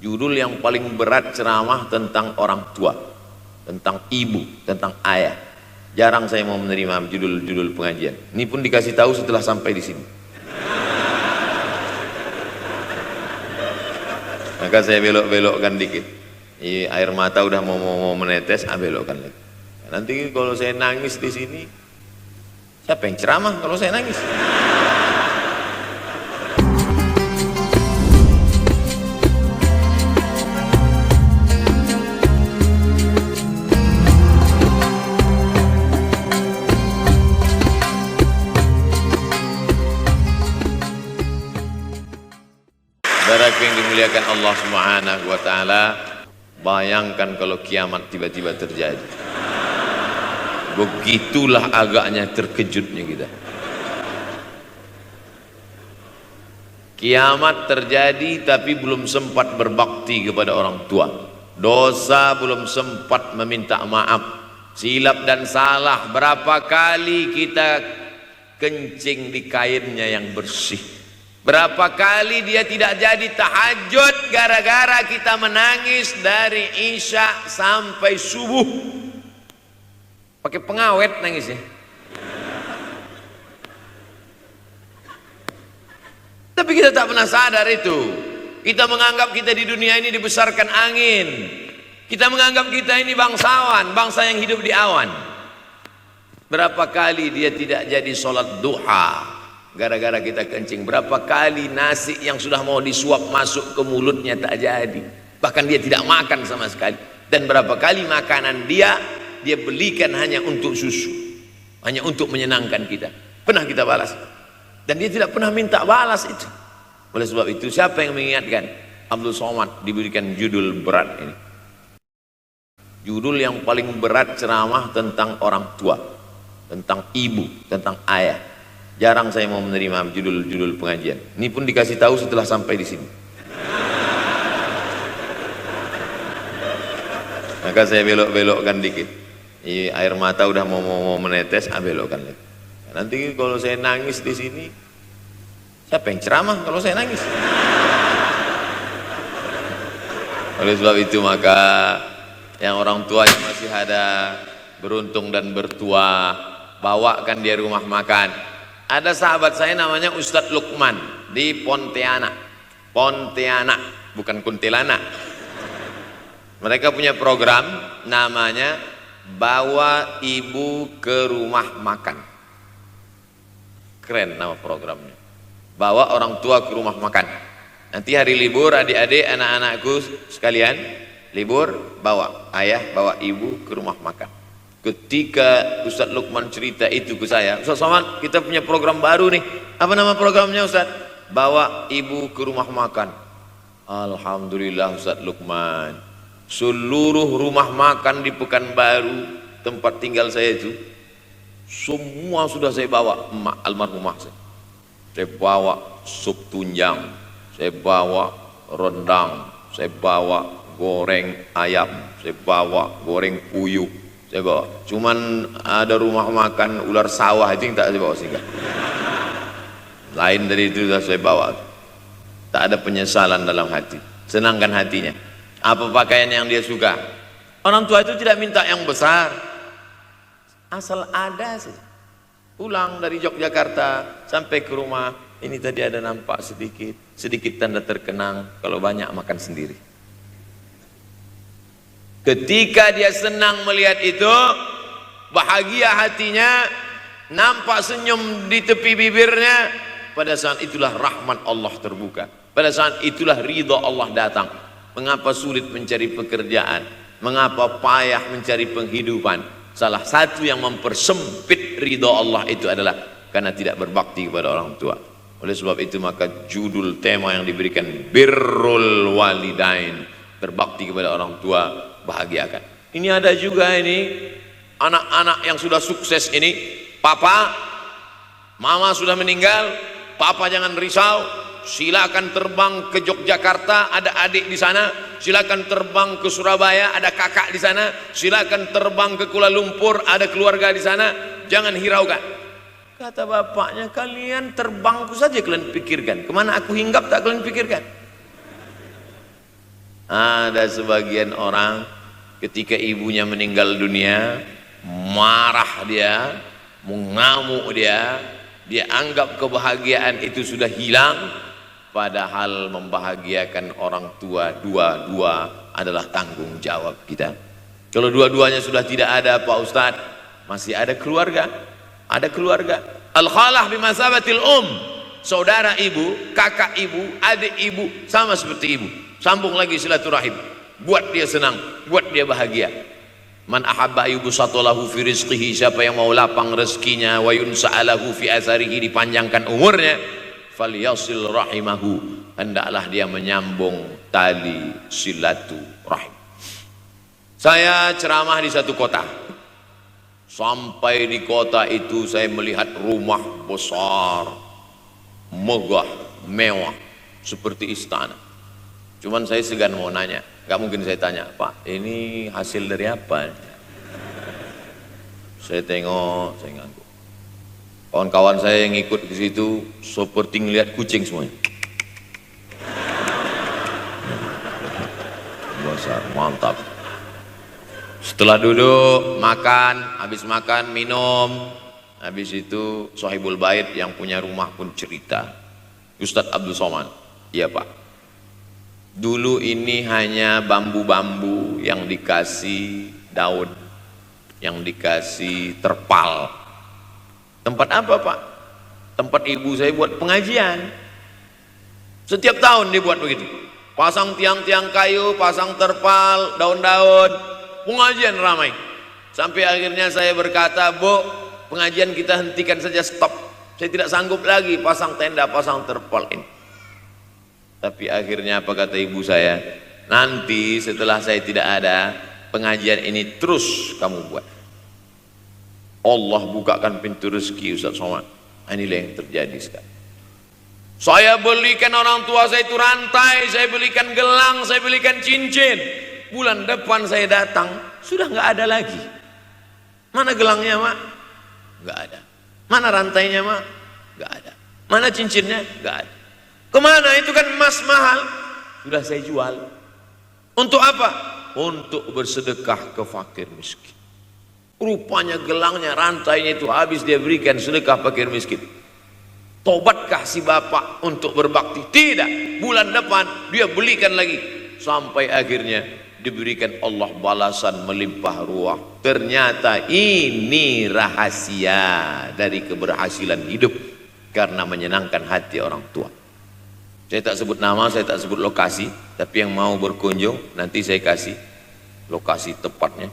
Judul yang paling berat ceramah tentang orang tua, tentang ibu, tentang ayah. Jarang saya mau menerima judul-judul pengajian. Ini pun dikasih tahu setelah sampai di sini. Maka saya belok-belokkan dikit. Air mata udah mau menetes, belokkan lagi. Nanti kalau saya nangis di sini, siapa yang ceramah kalau saya nangis? Saudaraku yang dimuliakan Allah Subhanahu wa Ta'ala, bayangkan kalau kiamat tiba-tiba terjadi. Begitulah agaknya terkejutnya kita. Kiamat terjadi tapi belum sempat berbakti kepada orang tua. Dosa belum sempat meminta maaf. Silap dan salah berapa kali kita kencing di kainnya yang bersih. Berapa kali dia tidak jadi tahajud gara-gara kita menangis dari Isya sampai subuh. Pakai pengawet nangisnya. Tapi kita tak pernah sadar itu. Kita menganggap kita di dunia ini dibesarkan angin. Kita menganggap kita ini bangsawan, bangsa yang hidup di awan. Berapa kali dia tidak jadi sholat duha gara-gara kita kencing. Berapa kali nasi yang sudah mau disuap masuk ke mulutnya tak jadi, bahkan dia tidak makan sama sekali. Dan berapa kali makanan dia belikan hanya untuk susu, hanya untuk menyenangkan kita. Pernah kita balas, dan dia tidak pernah minta balas itu. Oleh sebab itu, siapa yang mengingatkan? Abdul Somad diberikan judul berat ini. Judul yang paling berat ceramah tentang orang tua, tentang ibu, tentang ayah. Jarang saya mau menerima judul-judul pengajian. Ini pun dikasih tahu setelah sampai di sini. Maka saya belok-belokkan dikit. Air mata udah mau menetes, belokkan lagi. Nanti kalau saya nangis di sini, siapa yang ceramah kalau saya nangis? Oleh sebab itu maka yang orang tua yang masih ada, beruntung dan bertua, bawakan dia rumah makan. Ada sahabat saya namanya Ustadz Lukman di Pontianak, bukan Kuntilanak. Mereka punya program namanya Bawa Ibu ke Rumah Makan. Keren nama programnya. Bawa orang tua ke rumah makan. Nanti hari libur adik-adik anak-anakku sekalian libur, bawa ayah, bawa ibu ke rumah makan. Ketika Ustadz Lukman cerita itu ke saya, Ustadz Somad, kita punya program baru nih. Apa nama programnya Ustadz? Bawa ibu ke rumah makan. Alhamdulillah Ustadz Lukman, seluruh rumah makan di Pekanbaru tempat tinggal saya itu, semua sudah saya bawa. Almarhumah saya bawa sup tunjang, saya bawa rendang, saya bawa goreng ayam, saya bawa goreng puyuh, saya bawa. Cuman ada rumah makan ular sawah itu yang tak saya bawa singgah. Lain dari itu sudah saya bawa. Tak ada penyesalan dalam hati, senangkan hatinya. Apa pakaian yang dia suka. Orang tua itu tidak minta yang besar, asal ada saja. Pulang dari Yogyakarta sampai ke rumah, ini tadi ada nampak sedikit tanda terkenang. Kalau banyak makan sendiri. Ketika dia senang melihat itu, bahagia hatinya, nampak senyum di tepi bibirnya, pada saat itulah rahmat Allah terbuka. Pada saat itulah ridha Allah datang. Mengapa sulit mencari pekerjaan? Mengapa payah mencari penghidupan? Salah satu yang mempersempit ridha Allah itu adalah karena tidak berbakti kepada orang tua. Oleh sebab itu maka judul tema yang diberikan birrul walidain, berbakti kepada orang tua, bahagiakan. Ini ada juga ini anak-anak yang sudah sukses ini, papa, mama sudah meninggal, papa jangan risau, silakan terbang ke Yogyakarta, ada adik di sana, silakan terbang ke Surabaya, ada kakak di sana, silakan terbang ke Kuala Lumpur, ada keluarga di sana, jangan hiraukan. Kata bapaknya, kalian terbangku saja kalian pikirkan, kemana aku hinggap tak kalian pikirkan. Ada sebagian orang ketika ibunya meninggal dunia, marah dia, mengamuk dia anggap kebahagiaan itu sudah hilang, padahal membahagiakan orang tua dua-dua adalah tanggung jawab kita. Kalau dua-duanya sudah tidak ada Pak Ustadz, masih ada keluarga. Ada keluarga. Al-khalah bimasabatil saudara ibu, kakak ibu, adik ibu, sama seperti ibu. Sambung lagi silaturahim, buat dia senang, buat dia bahagia. Man ahabba yubsatalahu fi rizqihi, siapa yang mau lapang rezekinya, wa yunsa'alahu fi atharihi, dipanjangkan umurnya, falyasil rahimahu, hendaklah dia menyambung tali silaturahim. Saya ceramah di satu kota. Sampai di kota itu saya melihat rumah besar, megah, mewah, seperti istana. Cuman saya segan mau nanya, gak mungkin saya tanya, Pak, ini hasil dari apa? Saya tengok, saya ngangguk. Kawan-kawan saya yang ikut ke situ seperti ngelihat kucing semuanya. Besar, mantap. Setelah duduk, makan, habis makan, minum, habis itu Sohibul Bait yang punya rumah pun cerita, Ustadz Abdul Somad, iya Pak, dulu ini hanya bambu-bambu yang dikasih daun, yang dikasih terpal. Tempat apa Pak? Tempat ibu saya buat pengajian. Setiap tahun dibuat begitu, pasang tiang-tiang kayu, pasang terpal, daun-daun, pengajian ramai. Sampai akhirnya saya berkata, Bu, pengajian kita hentikan saja, stop. Saya tidak sanggup lagi pasang tenda, pasang terpal ini. Tapi akhirnya apa kata ibu saya? Nanti setelah saya tidak ada, pengajian ini terus kamu buat. Allah bukakan pintu rezeki Ustaz Somad. Inilah yang terjadi sekarang. Saya belikan orang tua saya itu rantai, saya belikan gelang, saya belikan cincin. Bulan depan saya datang, sudah nggak ada lagi. Mana gelangnya Mak? Nggak ada. Mana rantainya Mak? Nggak ada. Mana cincinnya? Nggak ada. Kemana? Itu kan emas mahal. Sudah saya jual. Untuk apa? Untuk bersedekah ke fakir miskin. Rupanya gelangnya, rantainya itu habis dia berikan sedekah fakir miskin. Tobatkah si bapak untuk berbakti? Tidak. Bulan depan dia belikan lagi. Sampai akhirnya diberikan Allah balasan melimpah ruah. Ternyata ini rahasia dari keberhasilan hidup, karena menyenangkan hati orang tua. Saya tak sebut nama, saya tak sebut lokasi, tapi yang mau berkunjung nanti saya kasih lokasi tepatnya.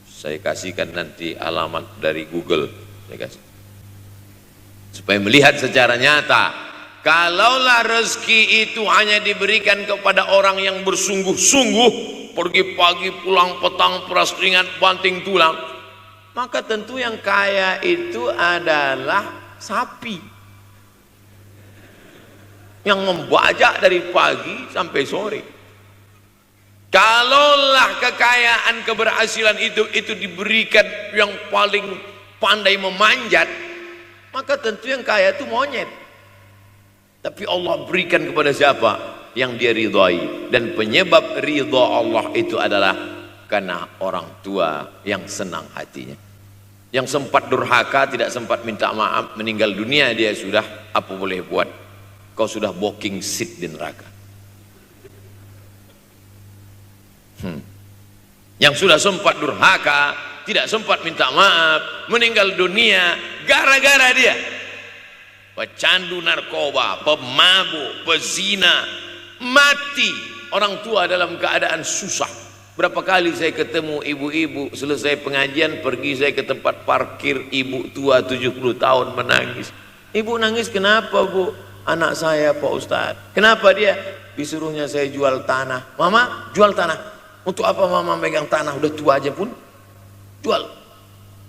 Saya kasihkan nanti alamat dari Google, saya kasih, supaya melihat secara nyata. Kalaulah rezeki itu hanya diberikan kepada orang yang bersungguh-sungguh, pergi pagi pulang petang, peras keringat banting tulang, maka tentu yang kaya itu adalah sapi yang membajak dari pagi sampai sore. Kalaulah kekayaan keberhasilan itu diberikan yang paling pandai memanjat, maka tentu yang kaya itu monyet. Tapi Allah berikan kepada siapa? Yang dia ridhai. Dan penyebab ridha Allah itu adalah karena orang tua yang senang hatinya. Yang sempat durhaka, tidak sempat minta maaf, meninggal dunia dia sudah, apa boleh buat? Kau sudah booking seat di neraka. Yang sudah sempat durhaka, tidak sempat minta maaf, meninggal dunia gara-gara dia pecandu narkoba, pemabuk, pezina, mati. Orang tua dalam keadaan susah. Berapa kali saya ketemu ibu-ibu selesai pengajian, pergi saya ke tempat parkir, ibu tua 70 tahun menangis. Ibu nangis kenapa Bu? Anak saya Pak Ustadz. Kenapa dia? Disuruhnya saya jual tanah. Mama jual tanah. Untuk apa Mama megang tanah? Udah tua aja pun jual.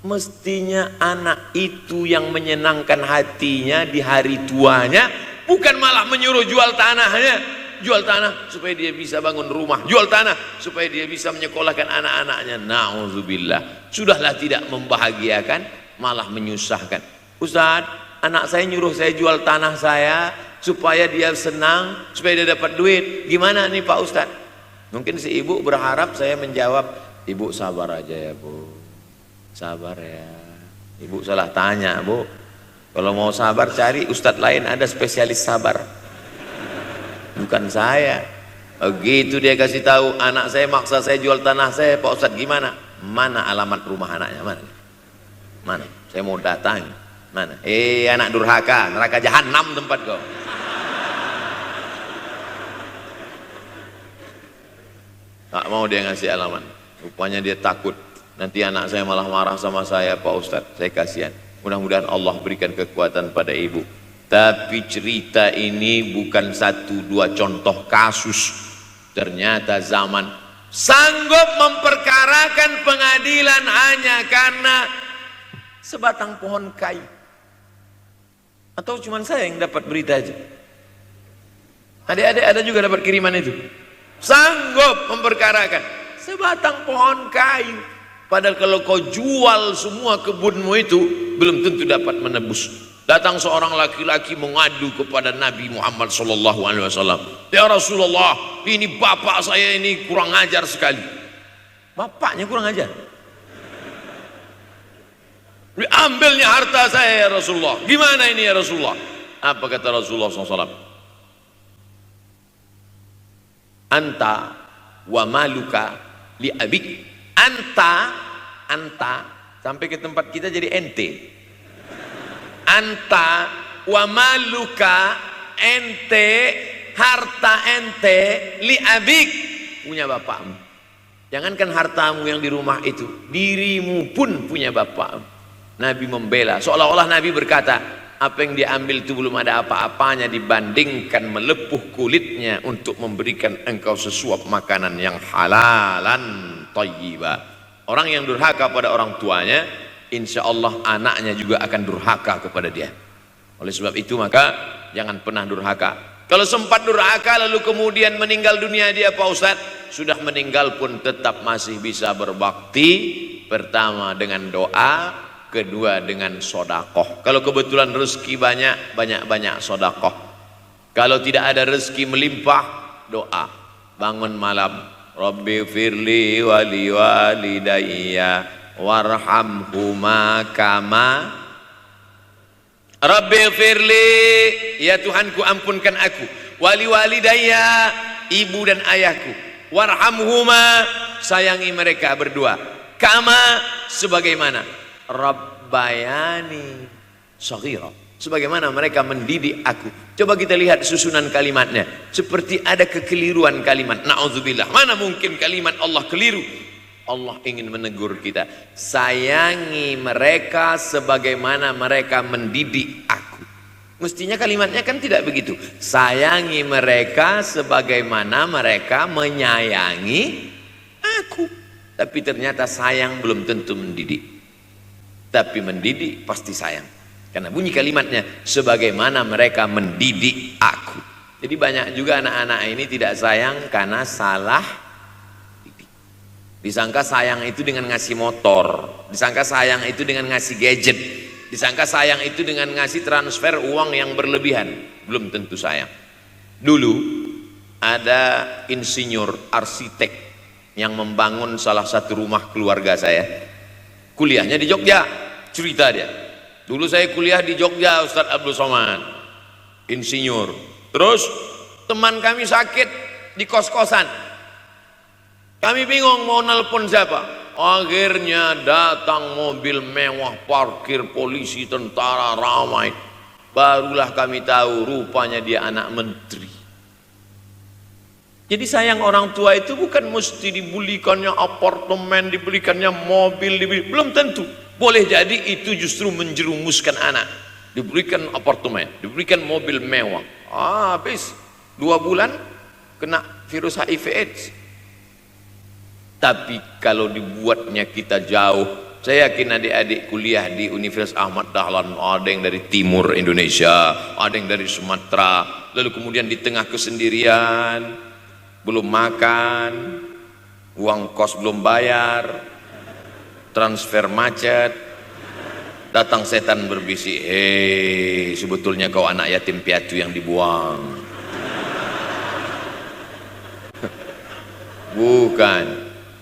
Mestinya anak itu yang menyenangkan hatinya di hari tuanya, bukan malah menyuruh jual tanahnya. Jual tanah supaya dia bisa bangun rumah, jual tanah supaya dia bisa menyekolahkan anak-anaknya. Na'udzubillah. Sudahlah tidak membahagiakan, malah menyusahkan. Ustaz, anak saya nyuruh saya jual tanah saya supaya dia senang, supaya dia dapat duit. Gimana nih Pak Ustadz? Mungkin si ibu berharap saya menjawab, ibu sabar aja ya Bu, sabar ya. Ibu salah tanya Bu, kalau mau sabar cari ustadz lain, ada spesialis sabar, bukan saya. Begitu dia kasih tahu, anak saya maksa saya jual tanah saya, Pak Ustadz gimana? Mana alamat rumah anaknya? Mana? Saya mau datang. Mana? Anak durhaka, neraka jahanam tempat kau. Tak mau dia ngasih alamat. Rupanya dia takut nanti anak saya malah marah sama saya, Pak Ustadz. Saya kasihan. Mudah-mudahan Allah berikan kekuatan pada ibu. Tapi cerita ini bukan satu dua contoh kasus. Ternyata zaman sanggup memperkarakan pengadilan hanya karena sebatang pohon kayu. Atau cuma saya yang dapat berita aja? Adik-adik ada juga dapat kiriman itu? Sanggup memperkarakan sebatang pohon kayu. Padahal kalau kau jual semua kebunmu itu, belum tentu dapat menebus. Datang seorang laki-laki mengadu kepada Nabi Muhammad SAW. Ya Rasulullah, ini bapak saya ini kurang ajar sekali. Bapaknya kurang ajar? Diambilnya harta saya ya Rasulullah. Gimana ini ya Rasulullah? Apa kata Rasulullah SAW? Anta wa maluka li abik. Anta sampai ke tempat kita jadi ente. Anta wa maluka, ente, harta ente, li abik, punya bapakmu. Jangankan hartamu yang di rumah itu, dirimu pun punya bapakmu. Nabi membela, seolah-olah Nabi berkata, apa yang diambil itu belum ada apa-apanya dibandingkan melepuh kulitnya untuk memberikan engkau sesuap makanan yang halalan thayyibah. Orang yang durhaka pada orang tuanya, insya Allah anaknya juga akan durhaka kepada dia. Oleh sebab itu maka jangan pernah durhaka. Kalau sempat durhaka lalu kemudian meninggal dunia dia Pak Ustadz, sudah meninggal pun tetap masih bisa berbakti. Pertama dengan doa, kedua dengan sodakoh. Kalau kebetulan rezeki banyak sodakoh. Kalau tidak ada rezeki melimpah, doa. Bangun malam, Rabbi firli wali walidayya warhamhuma kama Rabbi firli, ya Tuhanku ampunkan aku, wali walidayya, ibu dan ayahku, warhamhuma, sayangi mereka berdua, kama, sebagaimana Rabbayani shaghira, sebagaimana mereka mendidik aku. Coba kita lihat susunan kalimatnya, seperti ada kekeliruan kalimat. Na'udzubillah, mana mungkin kalimat Allah keliru. Allah ingin menegur kita, sayangi mereka sebagaimana mereka mendidik aku. Mestinya kalimatnya kan tidak begitu, sayangi mereka sebagaimana mereka menyayangi aku. Tapi ternyata sayang belum tentu mendidik, tapi mendidik pasti sayang. Karena bunyi kalimatnya, sebagaimana mereka mendidik aku. Jadi banyak juga anak-anak ini tidak sayang karena salah didik. Disangka sayang itu dengan ngasih motor, disangka sayang itu dengan ngasih gadget, disangka sayang itu dengan ngasih transfer uang yang berlebihan. Belum tentu sayang. Dulu ada insinyur arsitek yang membangun salah satu rumah keluarga saya. Kuliahnya di Jogja, cerita dia. Dulu saya kuliah di Jogja, Ustadz Abdul Somad, insinyur. Terus teman kami sakit di kos-kosan. Kami bingung mau nelpon siapa. Akhirnya datang mobil mewah, parkir polisi, tentara, ramai. Barulah kami tahu rupanya dia anak menteri. Jadi sayang orang tua itu bukan mesti dibelikannya apartemen, dibelikannya mobil, belum tentu. Boleh jadi itu justru menjerumuskan anak. Diberikan apartemen, diberikan mobil mewah. Habis 2 bulan kena virus HIV AIDS. Tapi kalau dibuatnya kita jauh, saya yakin adik-adik kuliah di Universitas Ahmad Dahlan, ada yang dari timur Indonesia, ada yang dari Sumatera, lalu kemudian di tengah kesendirian, belum makan, uang kos belum bayar, transfer macet, Datang setan berbisik, hei, sebetulnya kau anak yatim piatu yang dibuang. Bukan,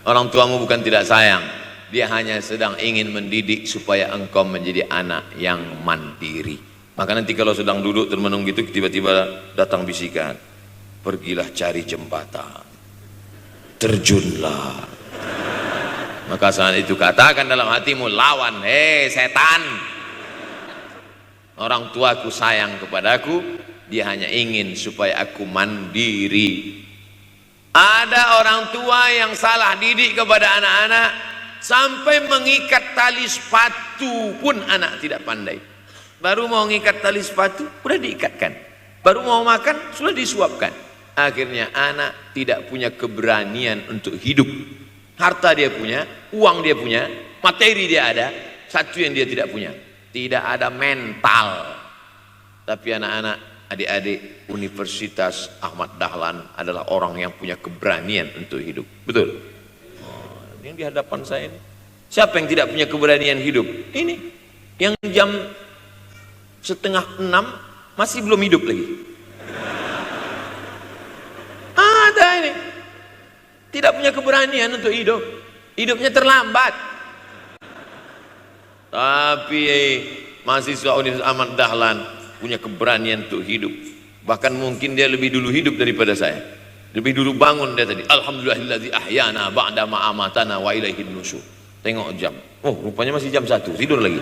orang tuamu bukan tidak sayang, dia hanya sedang ingin mendidik supaya engkau menjadi anak yang mandiri. Maka nanti kalau sedang duduk termenung gitu, tiba-tiba datang bisikan, pergilah cari jembatan, terjunlah. Maka saat itu katakan dalam hatimu, lawan, hei setan, orang tuaku sayang kepadaku, dia hanya ingin supaya aku mandiri. Ada orang tua yang salah didik kepada anak-anak, sampai mengikat tali sepatu pun anak tidak pandai. Baru mau mengikat tali sepatu, sudah diikatkan. Baru mau makan, sudah disuapkan. Akhirnya anak tidak punya keberanian untuk hidup. Harta dia punya, uang dia punya, materi dia ada, satu yang dia tidak punya, tidak ada mental. Tapi anak-anak, adik-adik Universitas Ahmad Dahlan adalah orang yang punya keberanian untuk hidup. Betul? Yang di hadapan saya ini, siapa yang tidak punya keberanian hidup? Ini yang jam 5:30 masih belum hidup lagi. Ada ini, tidak punya keberanian untuk hidup, hidupnya terlambat. Tapi mahasiswa Universitas Ahmad Dahlan punya keberanian untuk hidup. Bahkan mungkin dia lebih dulu hidup daripada saya. Lebih dulu bangun dia tadi. Alhamdulillahillazi ahyana ba'da ma amatana wa ilaihin nusyur. Tengok jam. Oh, rupanya masih jam 1. Tidur lagi.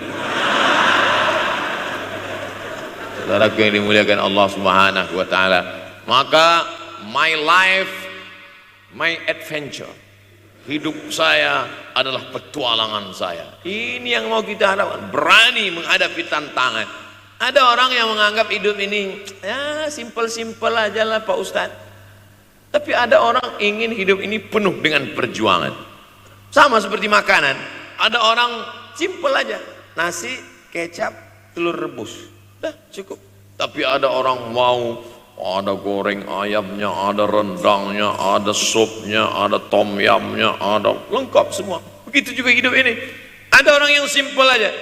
Saudaraku yang dimuliakan Allah Subhanahu wa taala. Maka my life, my adventure, hidup saya adalah petualangan saya. Ini yang mau kita harapkan, berani menghadapi tantangan. Ada orang yang menganggap hidup ini ya simpel-simpel aja lah Pak Ustadz. Tapi ada orang ingin hidup ini penuh dengan perjuangan. Sama seperti makanan, ada orang simpel aja, nasi, kecap, telur rebus, dah cukup. Tapi ada orang mau ada goreng ayamnya, ada rendangnya, ada supnya, ada tom yamnya, ada lengkap semua. Begitu juga hidup ini. Ada orang yang simpel aja,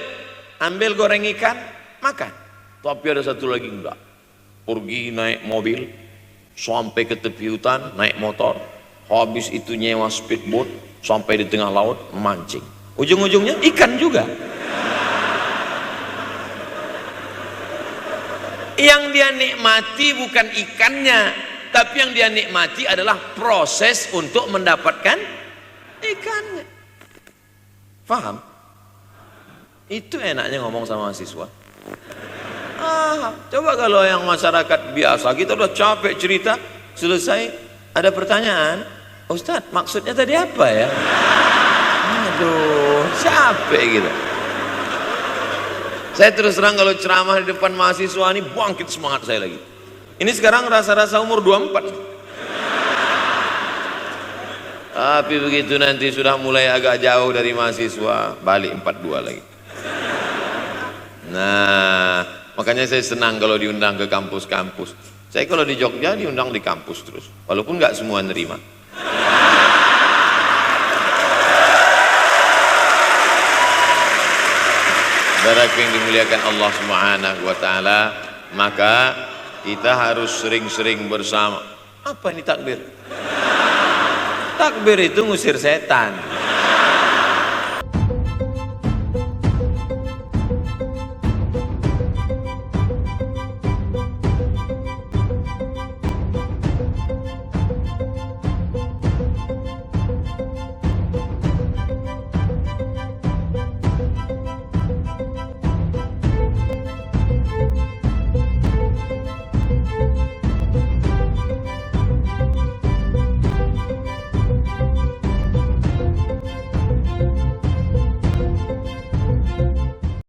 ambil goreng ikan, makan. Tapi ada satu lagi enggak, pergi naik mobil sampai ke tepi hutan, naik motor, habis itu nyewa speedboat sampai di tengah laut memancing. Ujung-ujungnya ikan juga. Yang dia nikmati bukan ikannya, tapi yang dia nikmati adalah proses untuk mendapatkan ikannya. Paham? Itu enaknya ngomong sama mahasiswa. Coba kalau yang masyarakat biasa, kita udah capek cerita, selesai ada pertanyaan, Ustadz maksudnya tadi apa ya? Aduh, capek gitu. Saya terus terang kalau ceramah di depan mahasiswa ini bangkit semangat saya lagi. Ini sekarang rasa-rasa umur 24. Tapi begitu nanti sudah mulai agak jauh dari mahasiswa, balik 42 lagi. Nah, makanya saya senang kalau diundang ke kampus-kampus. Saya kalau di Jogja diundang di kampus terus, walaupun nggak semua nerima. Saudaraku yang dimuliakan Allah Subhanahu wa taala, maka kita harus sering-sering bersama. Apa ini takbir? Takbir itu ngusir setan.